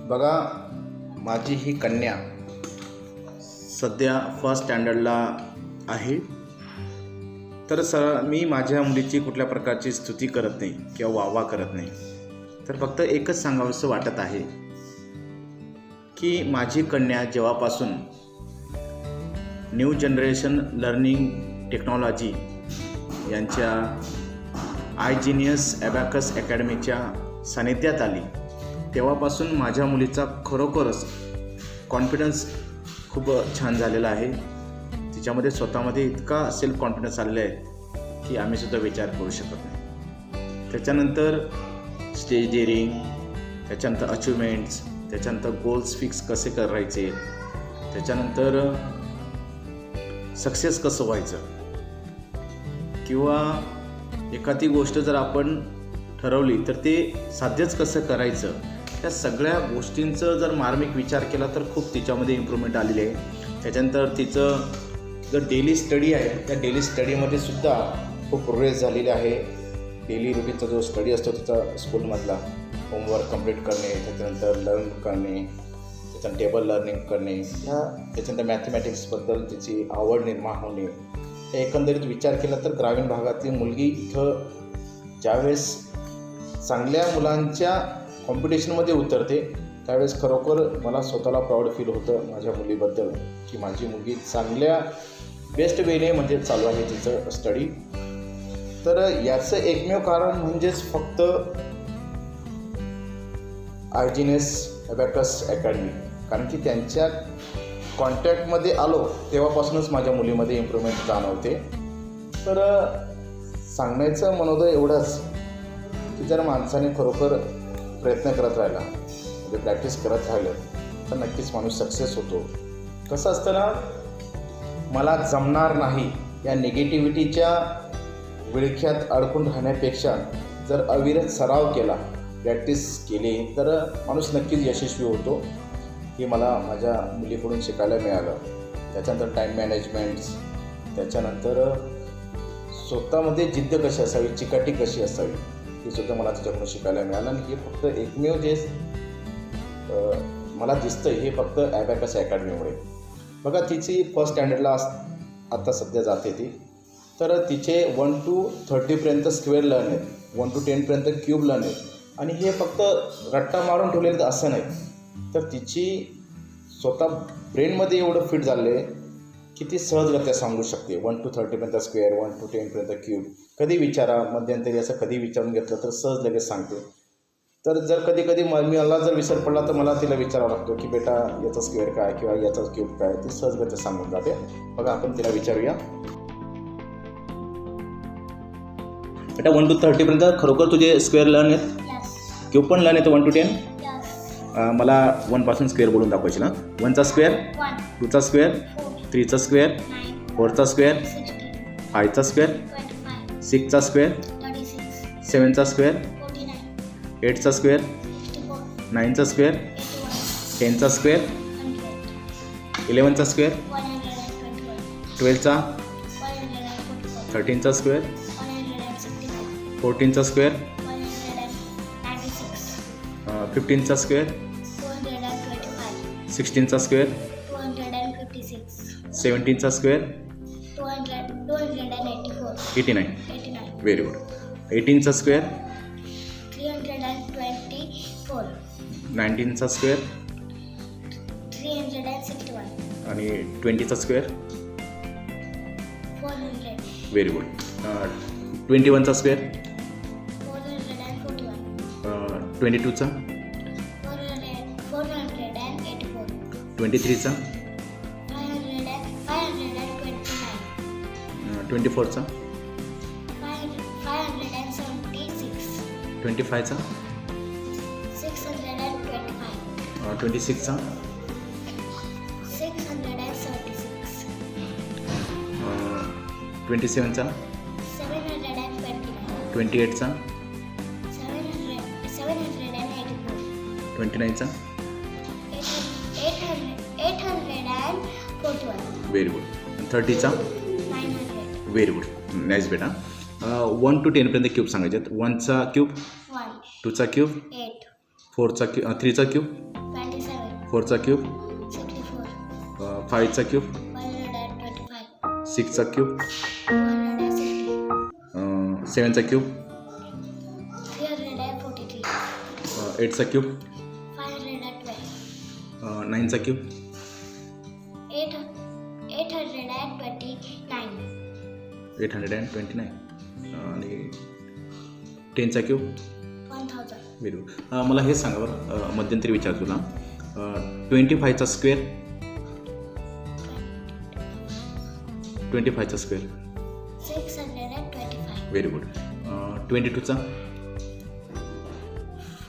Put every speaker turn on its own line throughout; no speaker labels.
बघा, माझी ही कन्या सध्या फर्स्ट स्टँडर्डला आहे. तर मी माझ्या मुलीची कुठल्या प्रकारची स्तुती करत नाही किंवा वाहवा करत नाही. तर फक्त एकच सांगावंसं वाटत आहे की माझी कन्या जेव्हापासून न्यू जनरेशन लर्निंग टेक्नॉलॉजी यांच्या आयजीनियस ॲबॅकस अकॅडमीच्या सानिध्यात आली, तेव्हापासून माझ्या मुलीचा खरोखरच कॉन्फिडन्स खूप छान झालेला आहे. तिच्यामध्ये स्वतःमध्ये इतका सेल्फ कॉन्फिडन्स आलेला आहे की आम्हीसुद्धा विचार करू शकत नाही. त्याच्यानंतर स्टेज डेअरिंग, त्याच्यानंतर अचिव्हमेंट्स, त्याच्यानंतर गोल्स फिक्स कसे करायचे, त्याच्यानंतर सक्सेस कसं व्हायचं, किंवा एखादी गोष्ट जर आपण ठरवली तर ते साध्यच कसं करायचं, त्या सगळ्या गोष्टींचं जर मार्मिक विचार केला तर खूप तिच्यामध्ये इम्प्रूव्हमेंट आलेली आहे. त्याच्यानंतर तिचं जर डेली स्टडी आहे, त्या डेली स्टडीमध्ये सुद्धा खूप प्रोग्रेस झालेली आहे. डेली रुटीनचा जो स्टडी असतो तिचा स्कूलमधला होमवर्क कंप्लीट करणे, त्याच्यानंतर लर्न करणे, त्याच्यानंतर टेबल लर्निंग करणे, त्याच्यानंतर मॅथमॅटिक्सबद्दल तिची आवड निर्माण होणे, हे एकंदरीत विचार केला तर ग्रामीण भागातील मुलगी इथं ज्यावेळेस चांगल्या मुलांच्या कॉम्पिटिशनमध्ये उतरते त्यावेळेस खरोखर मला स्वतःला प्राऊड फील होतं माझ्या मुलीबद्दल की माझी मुलगी चांगल्या बेस्ट वेने म्हणजे चालू आहे तिचं स्टडी. तर याचं एकमेव कारण म्हणजेच फक्त आयजीनियस ॲबॅकस अकॅडमी, कारण की त्यांच्या कॉन्टॅक्टमध्ये आलो तेव्हापासूनच माझ्या मुलीमध्ये इम्प्रूव्हमेंट जाणवते. तर सांगण्याचं मनोदय एवढंच की जर माणसाने खरोखर प्रयत्न करत राहिला, म्हणजे प्रॅक्टिस करत राहिलं तर नक्कीच माणूस सक्सेस होतो. कसं असतं ना, मला जमणार नाही या निगेटिव्हिटीच्या विळख्यात अडकून राहण्यापेक्षा जर अविरत सराव केला, प्रॅक्टिस केली तर माणूस नक्कीच यशस्वी होतो. हे मला माझ्या मुलीकडून शिकायला मिळालं. त्याच्यानंतर टाईम मॅनेजमेंट्स, त्याच्यानंतर स्वतःमध्ये जिद्द कशी असावी, चिकाटी कशी असावी, हे सुद्धा मला तिच्याकडून शिकायला मिळालं. आणि हे फक्त एकमेव जे मला दिसतं हे फक्त ॲबॅकस अकॅडमीमुळे. बघा, तिची फर्स्ट स्टँडर्डला आत्ता सध्या जाते ती. तर तिचे 1 to 30पर्यंत स्क्वेअर लर्न आहेत, 1 to 10पर्यंत क्यूब लर्न आहेत. आणि हे फक्त रट्टा मारून ठेवलेलं असं नाही, तर तिची स्वतः ब्रेनमध्ये एवढं फिट झालं आहे की ती सहजगत्या सांगू शकते 1 to 30पर्यंत स्क्वेअर, 1 to 10पर्यंत क्यूब. कधी विचारा, मध्यंतरी असं कधी विचारून घेतलं तर सहज लगेच सांगते. तर जर कधी मला जर विसर पडला तर मला तिला विचारावं लागतो की बेटा याचा स्क्वेअर काय किंवा याचा क्यूब काय, ती सहजगत्या सांगून जाते. बघा, आपण तिला विचारूया. बेटा 1 to 30पर्यंत खरोखर तुझे स्क्वेअर लर्न आहेत, क्यूब पण लर्न येतं 1 to 10? मला 1 पासून स्क्वेअर बोलून दाखवायची ना. 1चा स्क्वेअर, 2चा स्क्वेअर, 3चा स्क्वेअर, 4चा स्क्वेअर, 5चा स्क्वेअर, 6चा स्क्वेअर, 7चा स्क्वेअर, 8चा स्क्वेअर, 9चा स्क्वेअर, 10चा स्क्वेअर, 11चा स्क्वेअर, 12चा, 13चा स्क्वेअर, 14चा स्क्वेअर, 15चा स्क्वेअर, 16चा स्क्वेअर, 17चा स्क्वेअर, 89. Very good. 18चा स्क्वेअर, 19चा स्क्वेअर, आणि 20चा स्क्वेअर. Very good. 21चा स्क्वेअर, 22चा, 23चा, 24चा, 25चा, 26चा, 27चा, 28चा, 29चा. Very good. 30चा. Very good. नाईस बेटा. 1 to 10 पर्यंत क्यूब सांगायचे आहेत. 1चा क्यूब, 2चा क्यूब, 4चा क्यूब, 3चा क्यूब, 4चा क्यूब,
64,
5चा क्यूब,
125,
6चा क्यूब,
160,
7चा क्यूब,
343,
8चा क्यूब,
512,
9चा क्यूब,
829,
आणि 10चा क्यूब.
1000,
very good. मला हे सांगा बरं, मध्यंतरी विचार तुला, 25चा स्क्वेअर, 25चा स्क्वेअर.
625,
very good. 22चा.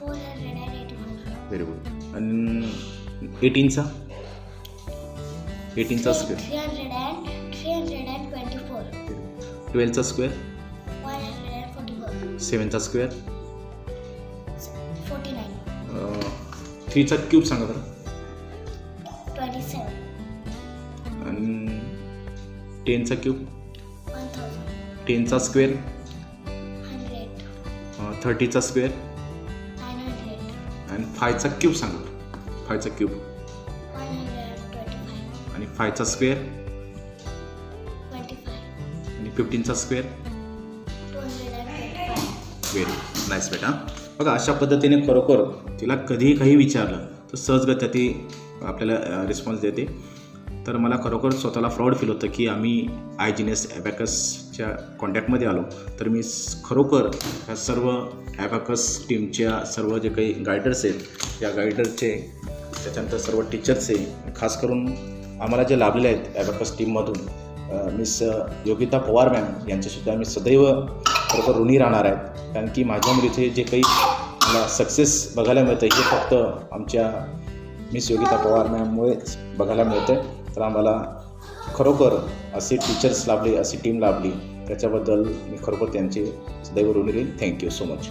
484,
व्हेरी गुड. आणि 18चा. 18चा स्क्वेअर.
324,
12चा स्क्वेअर.
144,
7चा स्क्वेअर.
49,
3चा क्यूब सांगा बरं.
27,
आणि 10चा क्यूब.
1000,
10चा स्क्वेअर.
100,
30चा स्क्वेअर.
900,
आणि 5चा क्यूब सांगा. 5चा क्यूब
125,
आणि 5चा स्क्वेअर
25,
आणि 15चा स्क्वेअर.
225.
व्हेरी नाईस बेटा. बघा, अशा पद्धतीने खरोखर तिला कधीही काही विचारलं तर सहजगत्या ती आपल्याला रिस्पॉन्स देते. तर मला खरोखर स्वतःला प्राऊड फील होतं की आम्ही आयजीनेस ॲबॅकसच्या कॉन्टॅक्टमध्ये आलो. तर मी खरोखर ह्या सर्व ॲबॅकस टीमच्या सर्व जे काही गायडर्स आहेत या गायडरचे, त्याच्यानंतर सर्व टीचर्सचे, खास करून आम्हाला जे लाभलेले आहेत ॲबॅकस टीममधून मिस योगिता पवार मॅम यांच्यासुद्धा मी सदैव खरोखर ऋणी राहणार आहे. कारण की माझ्या मुलीचे जे काही मला सक्सेस बघायला मिळतं हे फक्त आमच्या मिस योगिता पवार मॅममुळेच बघायला मिळतं. तर आम्हाला खरोखर असे टीचर्स लाभले, अशी टीम लाभली, त्याच्याबद्दल मी खरोखर त्यांचे सदैव ऋणी राहील. Thank you so much.